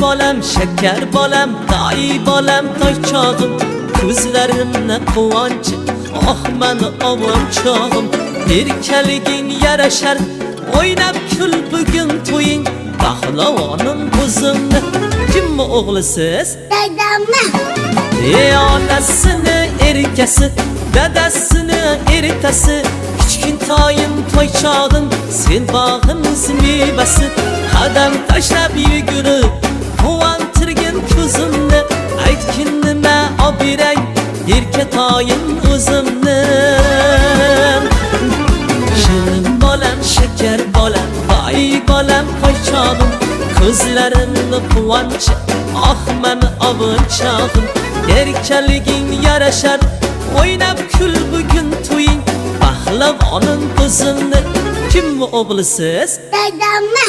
bolam, şeker bolam, dayı bolam, toychog'im, ko'zlarimni quvonchi, oh meni ovunchog'im, erkaliging yarashar, o'ynab kul bugun to'ying, paxlavonim o'zimni, kimmi o'g'lisiz? Dadamni. Onasini erkasi, dadasini eritasi, kichkintoyim toychog'im, sen bog'imiz mevasi, qadam tashlab yugurib, quvontirgin ko'zimni, aytgin nima olib beray, erkatoyim o'zimni. Shirin bolam, shakar bolam, boy bolam, toychog'im, ko'zlarimni quvonchi, oh meni ovunchog'im, erkaliging yarashar, o'ynab kul bugun to'ying, paxlavonim o'zimni, kimmi o'g'lisiz? Dadamni.